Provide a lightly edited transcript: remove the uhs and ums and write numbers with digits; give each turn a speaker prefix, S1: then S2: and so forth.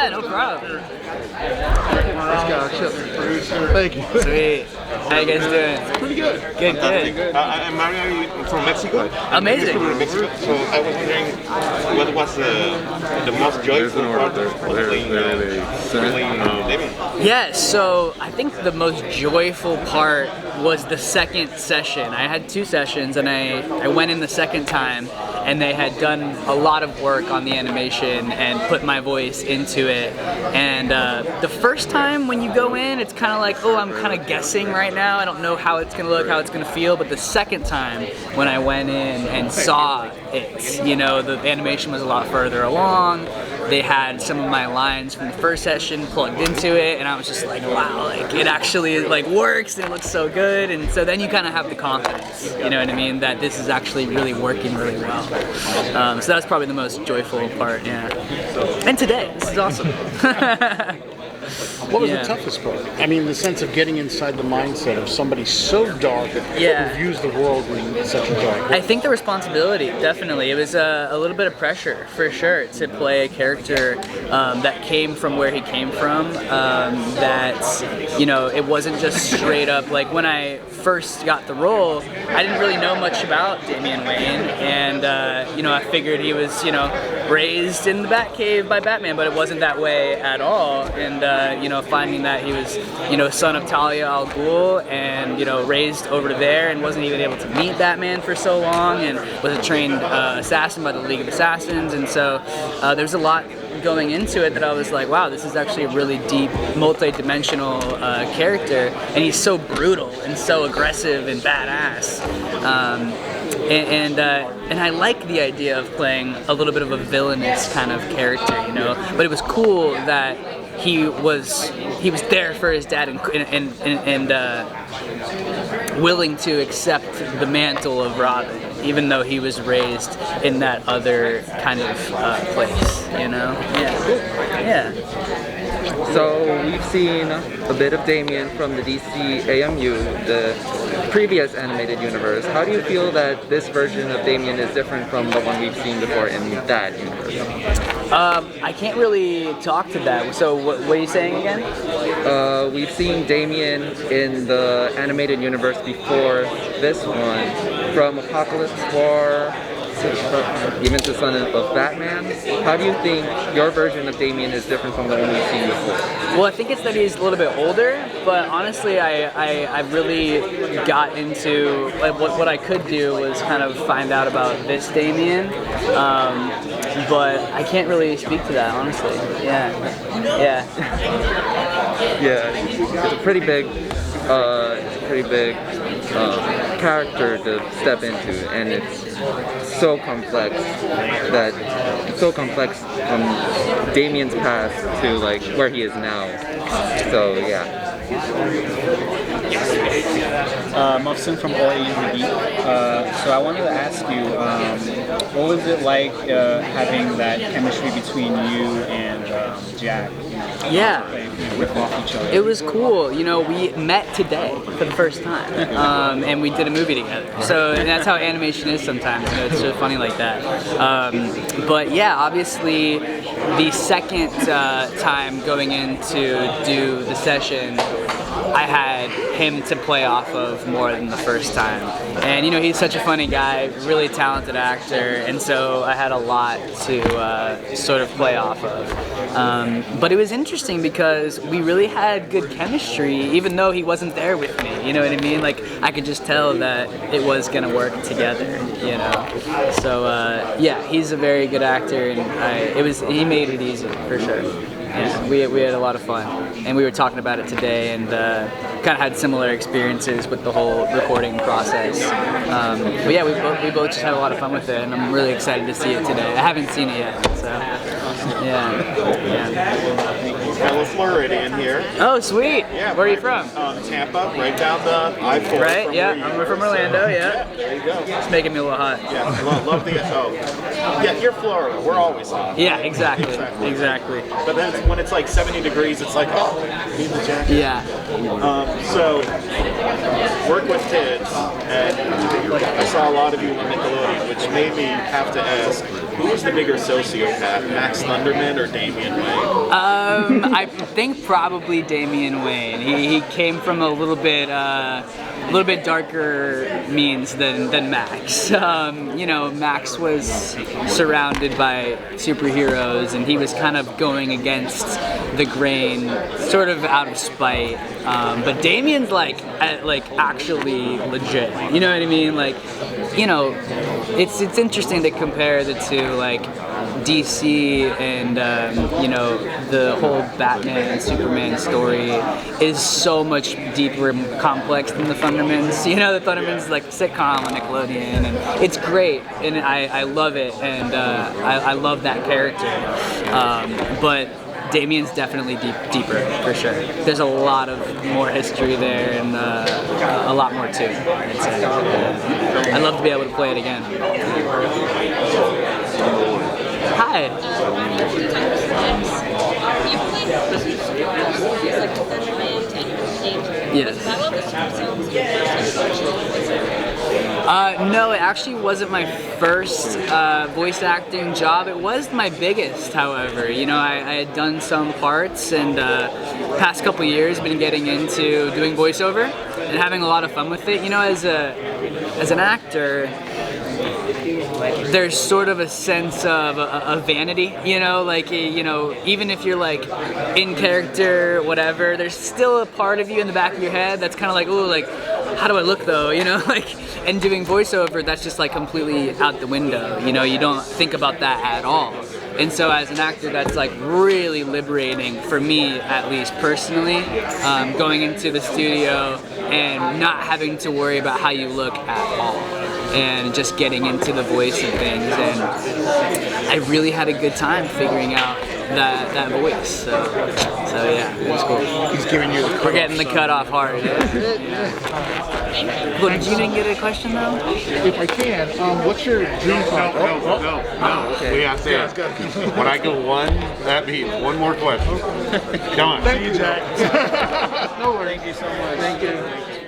S1: no problem.
S2: Let's go. Thank you.
S1: Sweet. How you guys doing?
S2: Pretty good.
S1: Good, good.
S3: I'm Mario from Mexico.
S1: Amazing.
S3: From Mexico. So I was wondering what was the most joyful part of playing Damian?
S1: Yeah, so I think the most joyful part was the second session. I had 2 sessions and I went in the second time and they had done a lot of work on the animation and put my voice into it. And the first time when you go in, it's kind of like, oh, I'm kind of guessing right now. I don't know how it's gonna look, how it's gonna feel. But the second time when I went in and saw it, you know, the animation was a lot further along. They had some of my lines from the first session plugged into it, and I was just like, wow, like it actually like works and it looks so good. And so then you kind of have the confidence, you know what I mean, that this is actually really working really well. So that's probably the most joyful part, yeah. And today, this is awesome.
S2: What was the toughest part? I mean, the sense of getting inside the mindset of somebody so dark who views the world in such a dark way.
S1: I think the responsibility, definitely. It was a little bit of pressure, for sure, to play a character that came from where he came from. That, you know, it wasn't just straight up, like when I first got the role, I didn't really know much about Damian Wayne, and, you know, I figured he was, you know, raised in the Batcave by Batman, but it wasn't that way at all. And, you know, finding that he was, you know, son of Talia al Ghul and, you know, raised over there and wasn't even able to meet Batman for so long and was a trained assassin by the League of Assassins. And so there's a lot going into it that I was like, wow, this is actually a really deep, multi-dimensional character, and he's so brutal and so aggressive and badass. And I like the idea of playing a little bit of a villainous kind of character, you know. But it was cool that he was there for his dad and willing to accept the mantle of Robin, even though he was raised in that other kind of place, you know. Yeah.
S4: So we've seen a bit of Damian from the DC AMU, the previous animated universe. How do you feel that this version of Damian is different from the one we've seen before in that universe?
S1: I can't really talk to that. So what are you saying again?
S4: We've seen Damian in the animated universe before this one, from Apocalypse War, even to Son of Batman. How do you think your version of Damian is different from the one we've seen before?
S1: Well, I think it's that he's a little bit older, but honestly, I really got into, like, what I could do was kind of find out about this Damian, but I can't really speak to that, honestly. Yeah.
S4: It's a pretty big character to step into, and it's so complex from Damian's past to like where he is now. So yeah.
S5: Muffson from OAUD. So I wanted to ask you, what was it like having that chemistry between you and Jack?
S1: Yeah.
S5: Rip off each other.
S1: It was cool. You know, we met today for the first time, and we did a movie together. So and that's how animation is sometimes. You know, it's so funny like that. But yeah, obviously, the second time going in to do the session, I had him to play off of more than the first time. And you know, he's such a funny guy, really talented actor, and so I had a lot to sort of play off of. But it was interesting because we really had good chemistry, even though he wasn't there with me, you know what I mean? Like, I could just tell that it was gonna work together, you know? So, yeah, he's a very good actor, and he made it easy, for sure. Yeah, we had a lot of fun, and we were talking about it today, and kind of had similar experiences with the whole recording process. But yeah, we both just had a lot of fun with it, and I'm really excited to see it today. I haven't seen it yet, so yeah.
S3: Fellow Floridian here.
S1: Oh, sweet.
S3: Yeah,
S1: where are you from?
S3: Tampa, right down the I-4.
S1: Right. Yeah, I'm from Orlando. Yeah.
S3: There you go.
S1: It's making me a little hot.
S3: Yeah, love the. Yeah, you're Florida. We're always hot.
S1: Yeah, exactly.
S3: But then when it's like 70 degrees, it's like, oh, need the jacket.
S1: Yeah.
S3: So, work with kids, and I saw a lot of you on Nickelodeon, which made me have to ask,
S6: Who was the bigger sociopath, Max Thunderman or Damian Wayne?
S1: I think probably Damian Wayne. He came from a little bit darker means than Max. You know, Max was surrounded by superheroes, and he was kind of going against the grain, sort of out of spite. But Damian's like actually legit. You know what I mean? Like, you know, it's interesting to compare the two, like DC and you know, the whole Batman and Superman story is so much deeper and complex than the Thundermans. You know, the Thundermans is like a sitcom on Nickelodeon, and it's great, and I love it, and I love that character. But Damian's definitely deeper, for sure. There's a lot of more history there, and a lot more too, I'd say. I'd love to be able to play it again. Hi. Yes. No, it actually wasn't my first voice acting job. It was my biggest, however. You know, I had done some parts, and past couple years been getting into doing voiceover and having a lot of fun with it. You know, as an actor, there's sort of a sense of a vanity, you know, like, you know, even if you're like in character, whatever, there's still a part of you in the back of your head that's kind of like, oh, like, how do I look though, you know, like, and doing voiceover, that's just like completely out the window, you know, you don't think about that at all. And so as an actor, that's like really liberating for me, at least personally, going into the studio and not having to worry about how you look at all, and just getting into the voice of things. And I really had a good time figuring out that voice. So yeah, it was cool.
S2: He's giving you the
S1: We're getting the cut off hard. Well, did you didn't get a question though?
S2: If I can, what's your dream car?
S3: No.
S1: Okay.
S3: We have to. When I go one, that means one more question. Come on.
S2: Thank you, Jack.
S5: No worries. Thank you so much.
S2: Thank you.